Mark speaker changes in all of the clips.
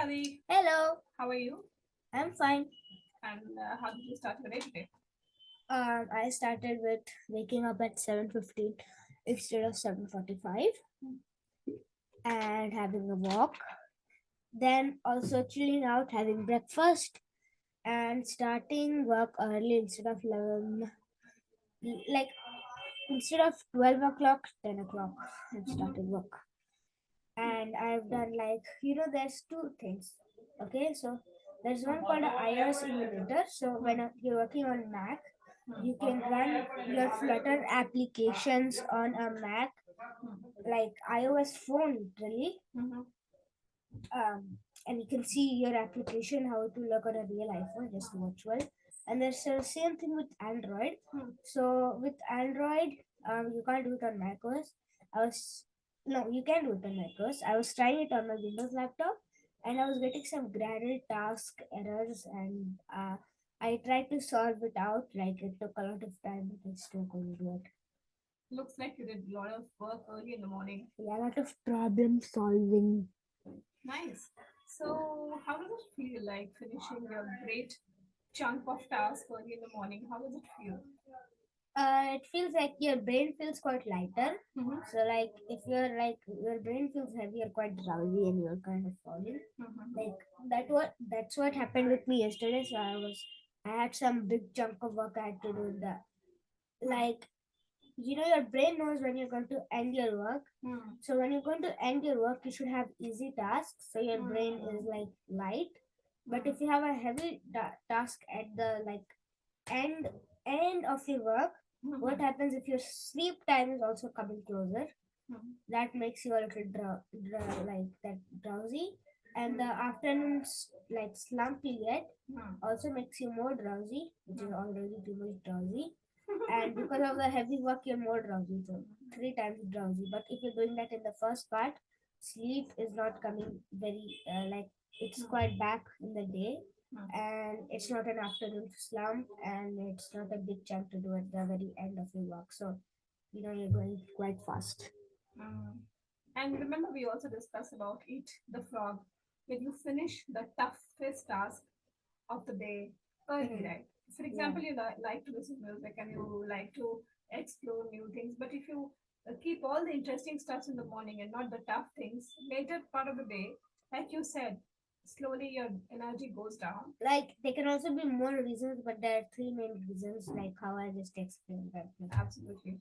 Speaker 1: Adi.
Speaker 2: Hello,
Speaker 1: How are you?
Speaker 2: I'm fine.
Speaker 1: And how did you start your day today?
Speaker 2: I started with waking up at 7:15 instead of 7:45 and having a walk. Then also chilling out, having breakfast, and starting work early instead of 11, like instead of 12 o'clock, 10 o'clock, and started work. And I've done there's two things. Okay, so there's one called a iOS emulator. So when you're working on Mac, you can run your Flutter applications on a Mac, like iOS phone, literally.
Speaker 1: Mm-hmm.
Speaker 2: And you can see your application how to look on a real iPhone, just virtual. And there's the same thing with Android. So with Android, you can't do it on macOS. I was No, you can do it on macOS. I was trying it on my Windows laptop, and I was getting some gradle task errors, and I tried to solve it out. Like it took a lot of time, but I still couldn't do it.
Speaker 1: Looks like you did a lot of work early in the morning.
Speaker 2: Yeah, a lot of problem solving.
Speaker 1: Nice. So, how does it feel like finishing your great chunk of task early in the morning? How does it feel?
Speaker 2: It feels like your brain feels quite lighter.
Speaker 1: Mm-hmm.
Speaker 2: So like if you're like your brain feels heavy, you're quite drowsy and you're kind of falling.
Speaker 1: Mm-hmm.
Speaker 2: Like that's what happened with me yesterday. So I had some big chunk of work I had to do in the, like, your brain knows when you're going to end your work. So when you're going to end your work, you should have easy tasks, so your brain is like light. But if you have a heavy task at the like end of your work, what happens if your sleep time is also coming closer? That makes you a little like that drowsy, and the afternoon's like slump you get also makes you more drowsy, which is already too much drowsy. And because of the heavy work, you're more drowsy, so 3 times drowsy. But if you're doing that in the first part, sleep is not coming very like it's quite back in the day, and it's not an afternoon slump, and it's not a big chunk to do at the very end of your work. So you're going quite fast.
Speaker 1: Mm. And remember, we also discussed about Eat the Frog. When you finish the toughest task of the day early, right? For example, you like to listen to music and you like to explore new things, but if you keep all the interesting stuff in the morning and not the tough things, later part of the day, like you said, slowly your energy goes down.
Speaker 2: Like there can also be more reasons, but there are three main reasons, like how I just explained that.
Speaker 1: Absolutely.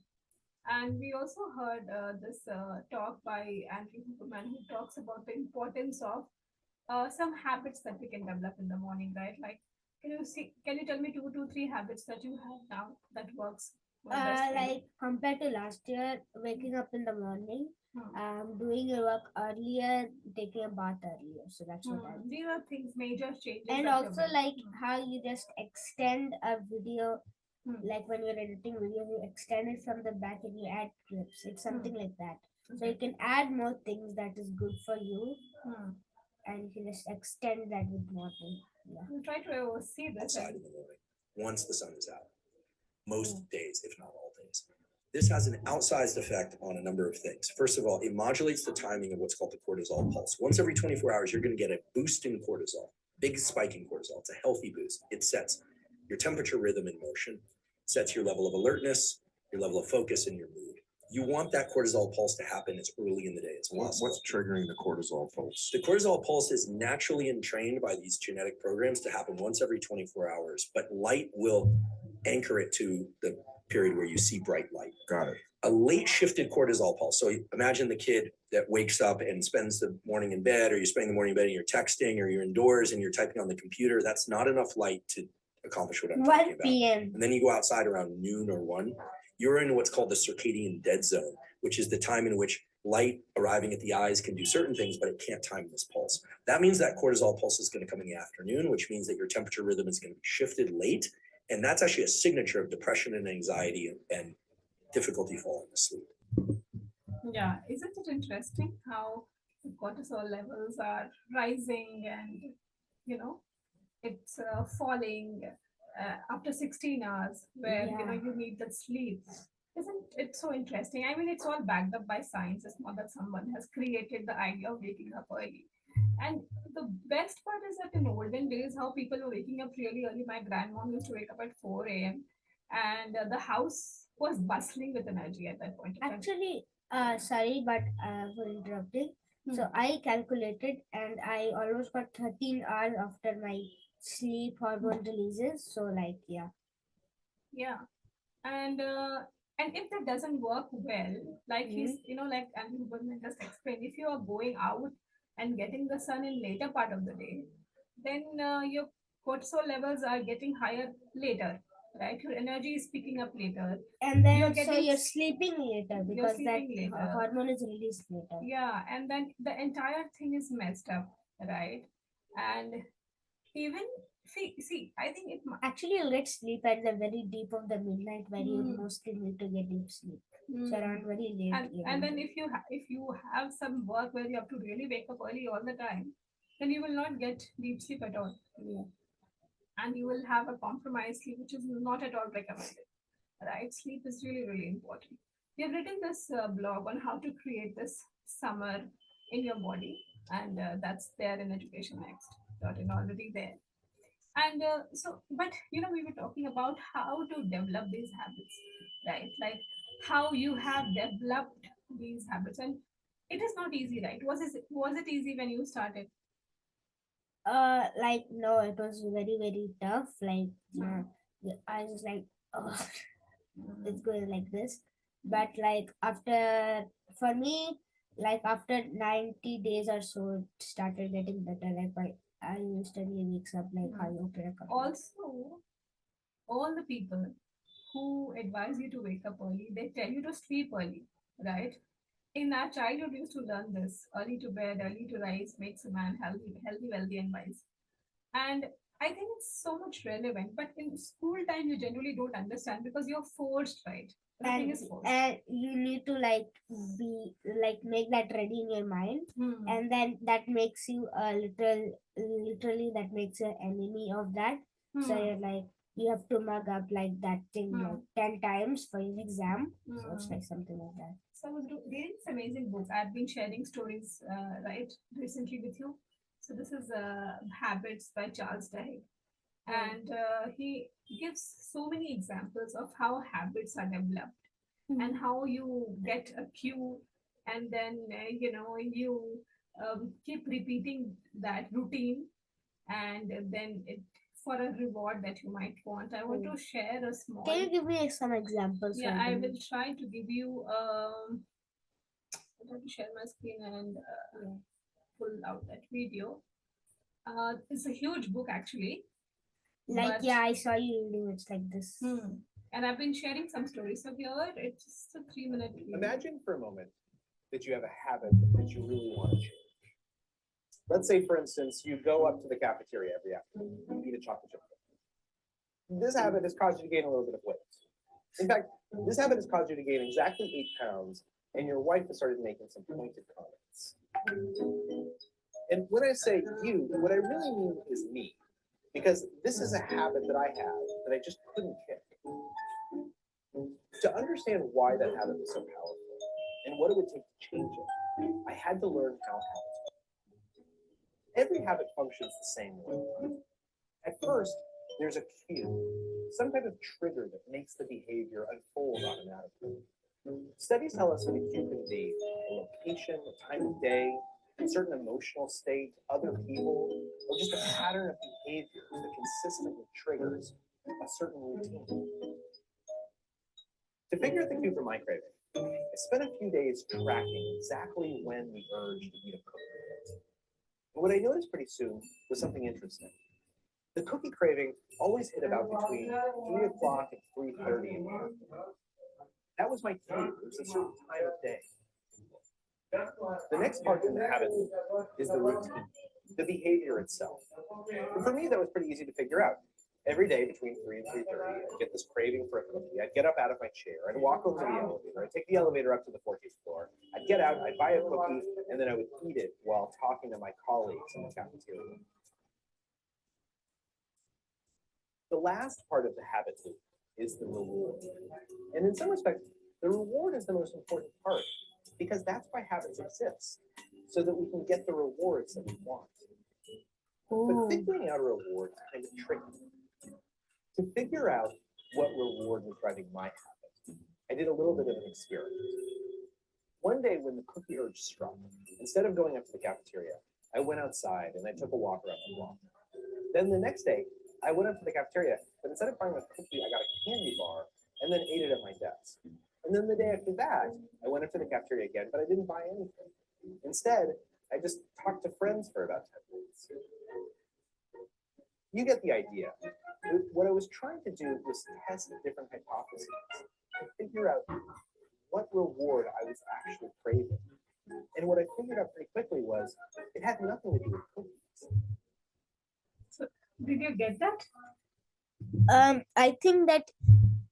Speaker 1: And we also heard this talk by Andrew Huberman, who talks about the importance of some habits that we can develop in the morning, right? Like, can you tell me two, three habits that you have now that works best for you?
Speaker 2: Like compared to last year, waking up in the morning,
Speaker 1: Hmm.
Speaker 2: doing your work earlier, taking a bath earlier. So that's what I do.
Speaker 1: These are things, major changes.
Speaker 2: And
Speaker 1: that
Speaker 2: also like how you just extend a video, like when you're editing videos, you extend it from the back and you add clips. It's something like that. So you can add more things that is good for you, and you can just extend that with more things. Yeah.
Speaker 1: We'll try to see this.
Speaker 3: Outside in the morning once the sun is out. Most days, if not all days. This has an outsized effect on a number of things. First of all, it modulates the timing of what's called the cortisol pulse. Once every 24 hours, you're going to get a boost in cortisol, big spike in cortisol. It's a healthy boost. It sets your temperature rhythm in motion, sets your level of alertness, your level of focus, and your mood. You want that cortisol pulse to happen as early in the day as possible.
Speaker 4: What's triggering the cortisol pulse?
Speaker 3: The cortisol pulse is naturally entrained by these genetic programs to happen once every 24 hours, but light will anchor it to the period where you see bright light.
Speaker 4: Got it.
Speaker 3: A late shifted cortisol pulse. So imagine the kid that wakes up and spends the morning in bed, or you're spending the morning in bed and you're texting, or you're indoors and you're typing on the computer. That's not enough light to accomplish what I'm talking
Speaker 2: 1
Speaker 3: about.
Speaker 2: p.m.
Speaker 3: And then you go outside around noon or 1. You're in what's called the circadian dead zone, which is the time in which light arriving at the eyes can do certain things, but it can't time this pulse. That means that cortisol pulse is going to come in the afternoon, which means that your temperature rhythm is going to be shifted late. And that's actually a signature of depression and anxiety and difficulty falling asleep.
Speaker 1: Yeah, isn't it interesting how the cortisol levels are rising and it's falling after 16 hours, where you need that sleep. Isn't it so interesting? I mean, it's all backed up by science. It's not that someone has created the idea of waking up early. And the best part is that in olden days, how people were waking up really early. My grandmom used to wake up at 4 a.m. and the house was bustling with energy at that point of time.
Speaker 2: Actually, sorry, but for interrupting. So I calculated, and I almost got 13 hours after my sleep hormone releases. So like, yeah.
Speaker 1: Yeah. And if that doesn't work well, like he's, like and Huberman just explained, if you are going out and getting the sun in later part of the day, then your cortisol levels are getting higher later, right? Your energy is picking up later.
Speaker 2: And then
Speaker 1: You're
Speaker 2: so
Speaker 1: getting
Speaker 2: you're sleeping later because that
Speaker 1: sleeping later.
Speaker 2: hormone is released later.
Speaker 1: Yeah, and then the entire thing is messed up, right? And even see, I think it
Speaker 2: Actually, you'll get sleep at the very deep of the midnight where you mostly need to get deep sleep. So around very late.
Speaker 1: and then if you have some work where you have to really wake up early all the time, then you will not get deep sleep at all.
Speaker 2: Yeah.
Speaker 1: And you will have a compromised sleep, which is not at all recommended. Right? Sleep is really, really important. We have written this blog on how to create this summer in your body, and that's there in Education Next. In already there. And but we were talking about how to develop these habits, right? Like how you have developed these habits, and it is not easy, right? Was it easy when you started?
Speaker 2: Like no, it was very very tough. Like I was like, oh, it's going like this. But like after, for me, like after 90 days or so, it started getting better. Like I instantly wakes up like I open a cup.
Speaker 1: Also, all the people who advise you to wake up early, they tell you to sleep early, right? In our childhood, we used to learn this: early to bed, early to rise makes a man healthy, wealthy, and wise. And I think it's so much relevant. But in school time, you generally don't understand because you're forced, right? Everything is forced.
Speaker 2: And you need to like be like make that ready in your mind, and then that makes you a literally that makes you an enemy of that. So you're like, you have to mug up like that thing like 10 times for your exam. So it's like something like that.
Speaker 1: So I was reading this amazing book. I've been sharing stories, right, recently with you. So this is Habits by Charles Duhigg. And he gives so many examples of how habits are developed and how you get a cue, and then you keep repeating that routine, and then for a reward that you might want. I want to share a small.
Speaker 2: Can you give me some examples?
Speaker 1: Yeah, I will try to give you. I have to share my screen and pull out that video. It's a huge book actually.
Speaker 2: Like, yeah, I saw you reading it like this.
Speaker 1: And I've been sharing some stories. So here, it's just a 3-minute video.
Speaker 5: Imagine for a moment that you have a habit that you really want to change. Let's say, for instance, you go up to the cafeteria every afternoon and eat a chocolate chip cookie. This habit has caused you to gain a little bit of weight. In fact, this habit has caused you to gain exactly 8 pounds, and your wife has started making some pointed comments. And when I say you, what I really mean is me, because this is a habit that I have that I just couldn't kick. To understand why that habit was so powerful and what it would take to change it, I had to learn how habits work. Every habit functions the same way. At first, there's a cue, some type of trigger that makes the behavior unfold automatically. Studies tell us that a cue can be a location, a time of day, a certain emotional state, other people, or just a pattern of behavior that consistently triggers a certain routine. To figure out the cue for my craving, I spent a few days tracking exactly when the urge to eat a cookie hit. And what I noticed pretty soon was something interesting. The cookie craving always hit about between 3 o'clock and 3:30 in the afternoon. That was my cue. It was a certain time of day. The next part in the habit loop is the routine, the behavior itself. And for me, that was pretty easy to figure out. Every day between 3 and 3:30, I'd get this craving for a cookie. I'd get up out of my chair. I'd walk over to the elevator. I'd take the elevator up to the 14th floor. I'd get out. I'd buy a cookie, and then I would eat it while talking to my colleagues in the cafeteria. The last part of the habit loop is the reward. And in some respects, The reward is the most important part because that's why habits exist, so that we can get the rewards that we want. But
Speaker 2: Oh,
Speaker 5: figuring out a reward is kind of tricky. To figure out what reward was driving my habit, I did a little bit of an experiment. One day when the cookie urge struck, instead of going up to the cafeteria, I went outside and I took a walk around the block. Then the next day, I went up to the cafeteria, but instead of buying a cookie, I got a candy bar and then ate it at my desk. And then the day after that, I went up to the cafeteria again, but I didn't buy anything. Instead, I just talked to friends for about 10 minutes. You get the idea. What I was trying to do was test different hypotheses to figure out what reward I was actually craving. And what I figured out pretty quickly was it had nothing to do with cookies.
Speaker 1: So did you get that?
Speaker 2: I think that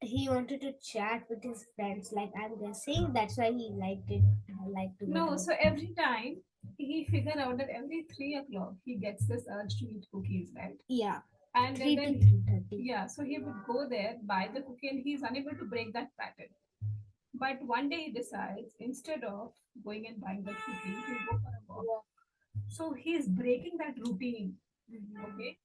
Speaker 2: he wanted to chat with his friends. Like I'm guessing that's why he liked it. Liked to go
Speaker 1: No,
Speaker 2: out.
Speaker 1: so every time he figured out that every 3 o'clock he gets this urge to eat cookies, right?
Speaker 2: Yeah,
Speaker 1: And
Speaker 2: 3 to
Speaker 1: then
Speaker 2: 3:30.
Speaker 1: yeah, so he would go there, buy the cookie, and he's unable to break that pattern. But one day he decides instead of going and buying the cookie, he'll go for a walk. So he's breaking that routine. Okay.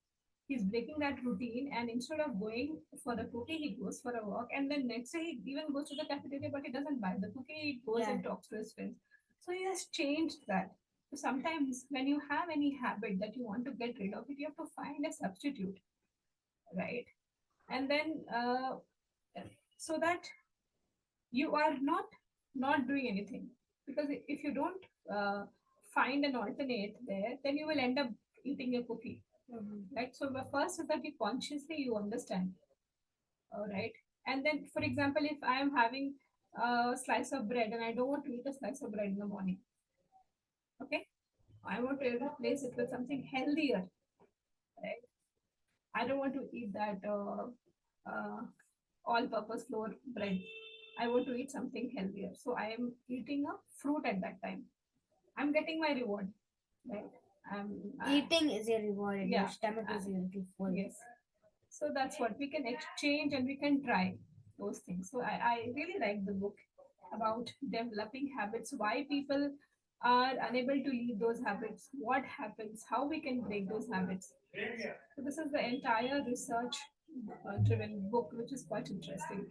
Speaker 1: He's breaking that routine, and instead of going for the cookie, he goes for a walk, and then next day he even goes to the cafeteria, but he doesn't buy the cookie, he goes
Speaker 2: Yeah.
Speaker 1: and talks to his friends. So he has changed that. So sometimes when you have any habit that you want to get rid of it, you have to find a substitute, right? And then so that you are not doing anything, because if you don't find an alternate there, then you will end up eating a cookie, right? So the first is that you consciously you understand, all right? And then, for example, if I am having a slice of bread and I don't want to eat a slice of bread in the morning, okay, I want to replace it with something healthier, right? I don't want to eat that all-purpose flour bread. I want to eat something healthier, so I am eating a fruit at that time. I'm getting my reward, right?
Speaker 2: Eating is a reward and
Speaker 1: Yeah.
Speaker 2: your stomach is a little full.
Speaker 1: Yes. So that's what we can exchange and we can try those things. So I really like the book about developing habits, why people are unable to lead those habits, what happens, how we can break those habits. So this is the entire research driven book, which is quite interesting.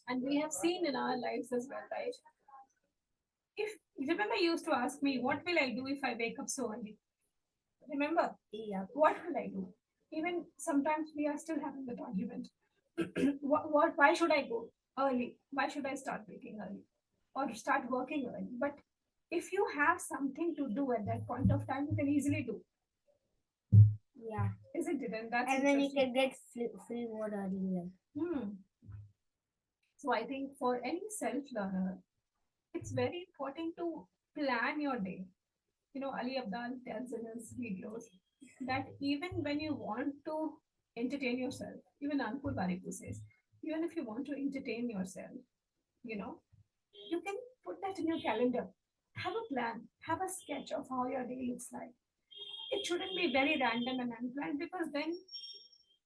Speaker 1: And we have seen in our lives as well, right? If remember, you used to ask me, what will I do if I wake up so early? Remember,
Speaker 2: Yeah.
Speaker 1: what will I do? Even sometimes we are still having that argument. What? Why should I go early? Why should I start waking early or start working early? But if you have something to do at that point of time, you can easily do,
Speaker 2: Yeah.
Speaker 1: isn't it? And that's
Speaker 2: And then you
Speaker 1: interesting.
Speaker 2: can get free more earlier.
Speaker 1: So I think for any self-learner, it's very important to plan your day. You know, Ali Abdal tells in his videos that even when you want to entertain yourself, even Ankur Bariku says, even if you want to entertain yourself, you know, you can put that in your calendar. Have a plan, have a sketch of how your day looks like. It shouldn't be very random and unplanned, because then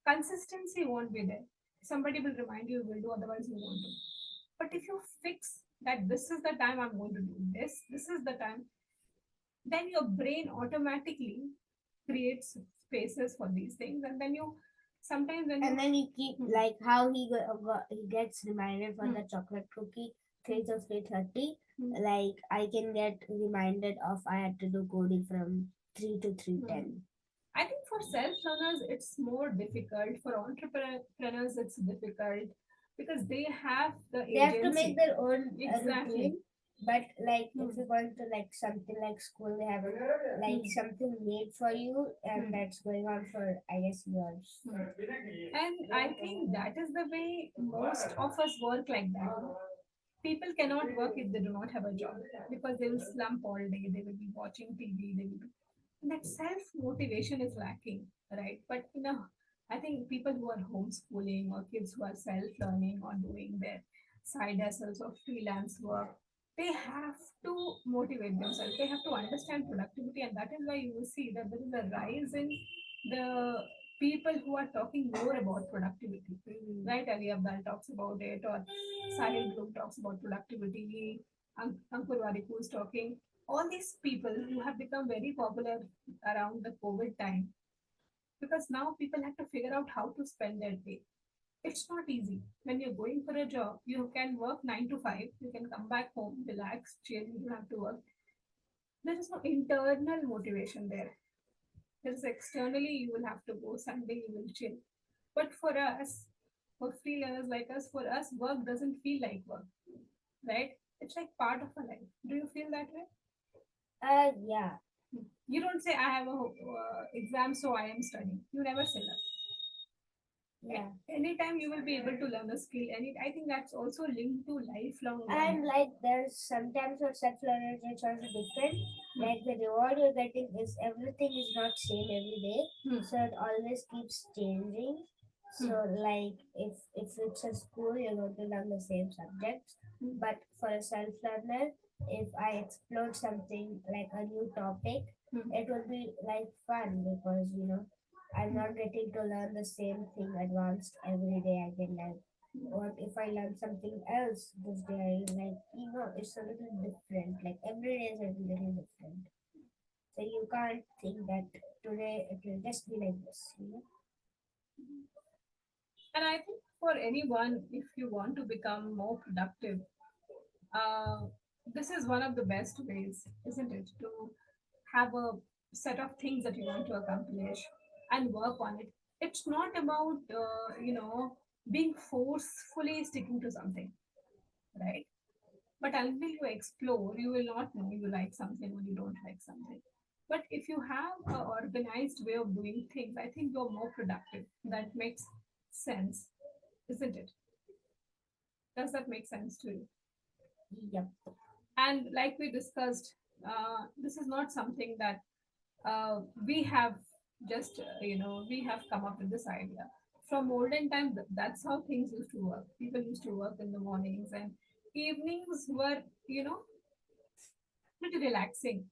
Speaker 1: consistency won't be there. Somebody will remind you, you will do, otherwise you won't do. But if you fix that this is the time I'm going to do this is the time, then your brain automatically creates spaces for these things, and then you sometimes when
Speaker 2: And
Speaker 1: you
Speaker 2: then you keep like how he gets reminded for the chocolate cookie 3 to 3:30. Like I can get reminded of I had to do coding from 3 to 3:10.
Speaker 1: I think for self-learners it's more difficult. For entrepreneurs it's difficult because they have the
Speaker 2: They have to
Speaker 1: agency.
Speaker 2: make their own
Speaker 1: Exactly.
Speaker 2: routine. But like if you're going to like something like school, they have like something made for you, and that's going on for I guess years.
Speaker 1: And I think that is the way most of us work like that. People cannot work if they do not have a job, because they will slump all day, they will be watching TV, they will be, and that self motivation is lacking, right? But I think people who are homeschooling or kids who are self learning or doing their side hustles or freelance work, they have to motivate themselves. They have to understand productivity, and that is why you will see that there is a rise in the people who are talking more about productivity, right? Ali Abdal talks about it, or Sahil Group talks about productivity, Ankur Waripu is talking. All these people who have become very popular around the COVID time, because now people have to figure out how to spend their day. It's not easy. When you're going for a job, you can work 9 to 5, you can come back home, relax, chill, you don't have to work. There is no internal motivation there. Because externally, you will have to go Sunday, you will chill. But for us, for freelancers like us, for us, work doesn't feel like work, right? It's like part of our life. Do you feel that way?
Speaker 2: Yeah.
Speaker 1: You don't say, I have a exam, so I am studying. You never say that.
Speaker 2: Yeah.
Speaker 1: Anytime you will be able to learn a skill, and I think that's also linked to lifelong
Speaker 2: And
Speaker 1: learning.
Speaker 2: like there's sometimes your self learning is also different.
Speaker 1: Hmm.
Speaker 2: Like the reward you're getting is everything is not same every day.
Speaker 1: Hmm.
Speaker 2: So it always keeps changing. So like if it's a school you're going to learn the same subjects.
Speaker 1: Hmm.
Speaker 2: But for a self learner, if I explore something like a new topic,
Speaker 1: Hmm.
Speaker 2: it will be like fun because I'm not getting to learn the same thing advanced every day again. Like or if I learn something else this day, like it's a little different. Like every day is a little different. So you can't think that today it will just be like this.
Speaker 1: And I think for anyone, if you want to become more productive, uh, this is one of the best ways, isn't it? To have a set of things that you want to accomplish and work on it. It's not about, being forcefully sticking to something, right? But until you explore, you will not know you like something or you don't like something. But if you have an organized way of doing things, I think you're more productive. That makes sense, isn't it? Does that make sense to you?
Speaker 2: Yep.
Speaker 1: And like we discussed, this is not something that we have just, we have come up with this idea. From olden time, that's how things used to work. People used to work in the mornings, and evenings were, pretty relaxing.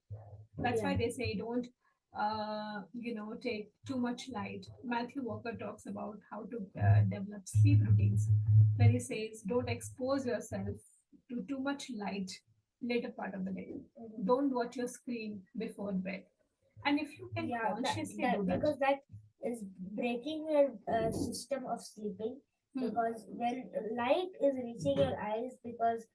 Speaker 1: That's why
Speaker 2: Yeah.
Speaker 1: they say don't, take too much light. Matthew Walker talks about how to develop sleep routines, where he says don't expose yourself to too much light later part of the day. Don't watch your screen before bed. And if you can
Speaker 2: Yeah,
Speaker 1: consciously do that,
Speaker 2: because that is breaking your system of sleeping. Because when light is reaching your eyes, because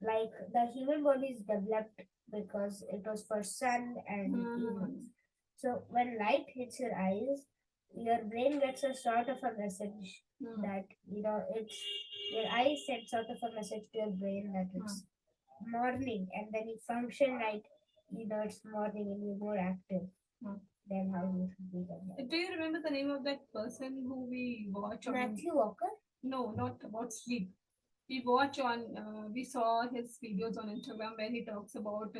Speaker 2: like the human body is developed because it was for sun and evenings. So when light hits your eyes, your brain gets a sort of a message that it's your eyes sends sort of a message to your brain that it's morning, and then you function like it's morning and you're more active than how you should be done.
Speaker 1: do you remember the name of that person who we watch on?
Speaker 2: Matthew Walker?
Speaker 1: No, not about sleep. We watch on, we saw his videos on Instagram where he talks about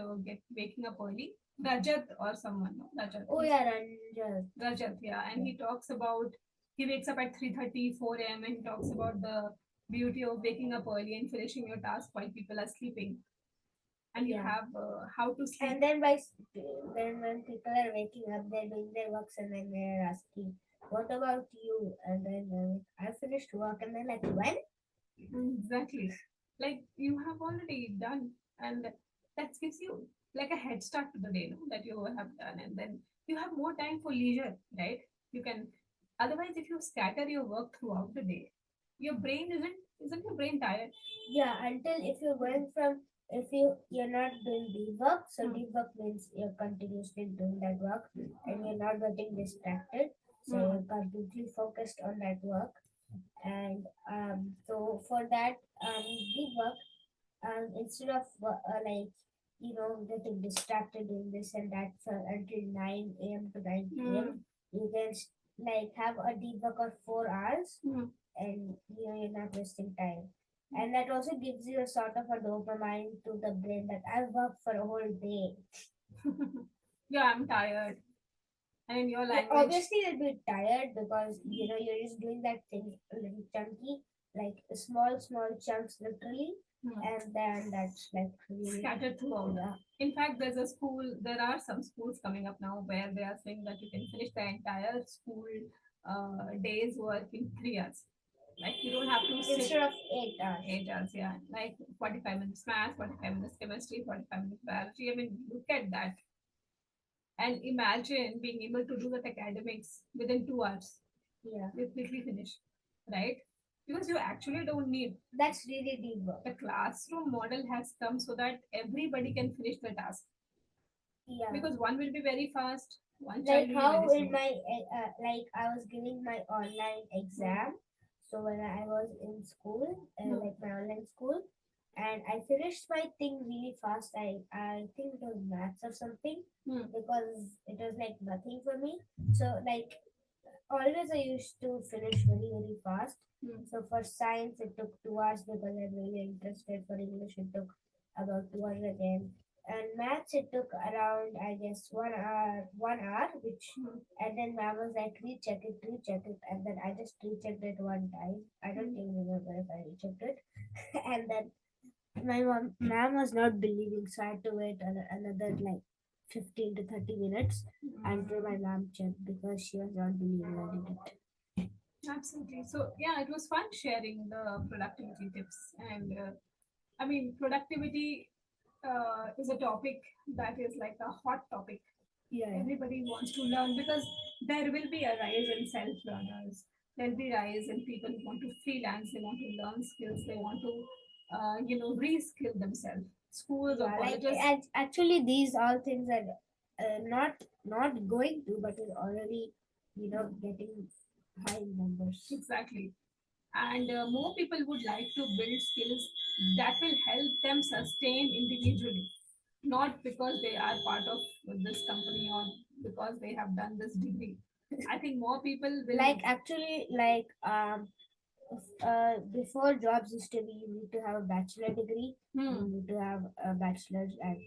Speaker 1: waking up early. Rajat or someone, no? Rajat.
Speaker 2: Oh yeah, Ranjan.
Speaker 1: Rajat, yeah. And he talks about, he wakes up at 3:30, 4 a.m. and he talks about the beauty of waking up early and finishing your task while people are sleeping. And you have how to sleep.
Speaker 2: And then then when people are waking up, they're doing their works, and then they're asking, "What about you?" And then I finished work, and they're like, "When?"
Speaker 1: Exactly. Like you have already done, and that gives you like a head start to the day, no? That you have done, and then you have more time for leisure, right? You can. Otherwise, if you scatter your work throughout the day, your brain isn't your brain tired?
Speaker 2: Yeah, until if you're going from if you're not doing deep work, so deep work means you're continuously doing that work and you're not getting distracted. So you're completely focused on that work. And so for that deep work, instead of getting distracted doing this and that for until 9 a.m. to 9 p.m., you can like have a deep work of 4 hours and you're not wasting time. And that also gives you a sort of a dopamine to the brain that I've worked for a whole day.
Speaker 1: Yeah, I'm tired. And in your
Speaker 2: Yeah,
Speaker 1: language,
Speaker 2: obviously you'll be tired because you're just doing that thing a little chunky, like small chunks literally, and then that's like really
Speaker 1: scattered throughout.
Speaker 2: yeah.
Speaker 1: In fact, there are some schools coming up now where they are saying that you can finish the entire school day's work in 3 hours. Like you don't have to sit
Speaker 2: Instead of 8 hours.
Speaker 1: 8 hours, yeah. Like 45 minutes math, 45 minutes chemistry, 45 minutes biology. I mean, look at that. And imagine being able to do that academics within 2 hours,
Speaker 2: Yeah.
Speaker 1: completely finish, right? Because you actually don't need
Speaker 2: That's really deep work.
Speaker 1: the classroom model has come so that everybody can finish the task.
Speaker 2: Yeah.
Speaker 1: Because one will be very fast, one child
Speaker 2: Like
Speaker 1: will
Speaker 2: how
Speaker 1: be very
Speaker 2: in
Speaker 1: slow.
Speaker 2: my like I was giving my online exam. So when I was in school, like my online school, and I finished my thing really fast. I think it was maths or something because it was like nothing for me. So like always I used to finish very fast. So for science it took 2 hours because I'm really interested. For English it took about 2 hours again. And maths it took around I guess 1 hour, which and then ma'am was like recheck it, and then I just rechecked it one time. I don't even remember if I rechecked it. And then my ma'am was not believing, so I had to wait another like 15 to 30 minutes until my mom checked because she was not believing I did it.
Speaker 1: Absolutely. So yeah, it was fun sharing the productivity tips, and I mean, productivity is a topic that is like a hot topic.
Speaker 2: Yeah.
Speaker 1: Everybody wants to learn because there will be a rise in self learners. There'll be rise in people who want to freelance. They want to learn skills. They want to, reskill themselves. Schools or
Speaker 2: Yeah, like
Speaker 1: colleges.
Speaker 2: actually these all things are not going to, but is already getting high numbers.
Speaker 1: Exactly. And more people would like to build skills that will help them sustain individually, not because they are part of this company or because they have done this degree. I think more people will
Speaker 2: Like actually before jobs used to be you need to have a bachelor degree, you need to have a bachelor's at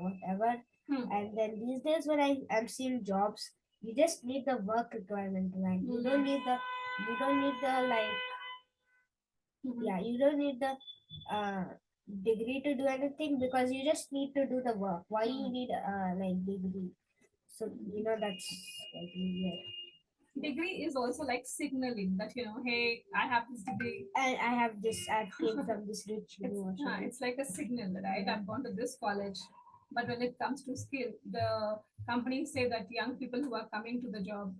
Speaker 2: whatever. And then these days when I'm seeing jobs, you just need the work requirement, right? You don't need the like yeah, you don't need the uh degree to do anything because you just need to do the work. Why you need like degree? So that's like weird.
Speaker 1: degree is also like signaling that, hey, I have this degree.
Speaker 2: And I have this. I came from this rich university.
Speaker 1: It's like a signal, right? I've gone to this college. But when it comes to skill, the companies say that young people who are coming to the job,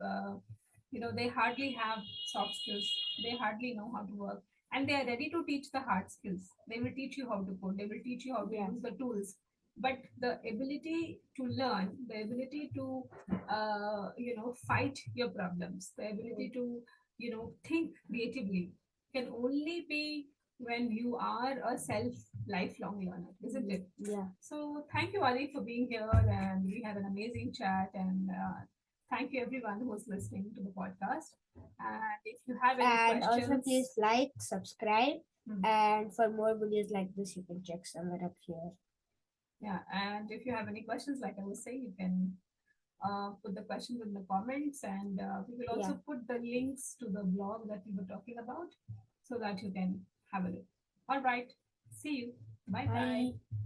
Speaker 1: they hardly have soft skills. They hardly know how to work. And they are ready to teach the hard skills. They will teach you how to code. They will teach you how to use the tools. But the ability to learn, the ability to, fight your problems, the ability to, think creatively can only be when you are a self lifelong learner, isn't it?
Speaker 2: Yeah.
Speaker 1: So thank you, Ali, for being here, and we had an amazing chat. And thank you, everyone who's listening to the podcast. And if you have any
Speaker 2: And
Speaker 1: questions,
Speaker 2: also please like, subscribe, and for more videos like this, you can check somewhere up here.
Speaker 1: yeah, and if you have any questions, like I was saying, you can put the questions in the comments, and we will also put the links to the blog that we were talking about so that you can have a look. All right. See you. Bye bye.
Speaker 2: Bye.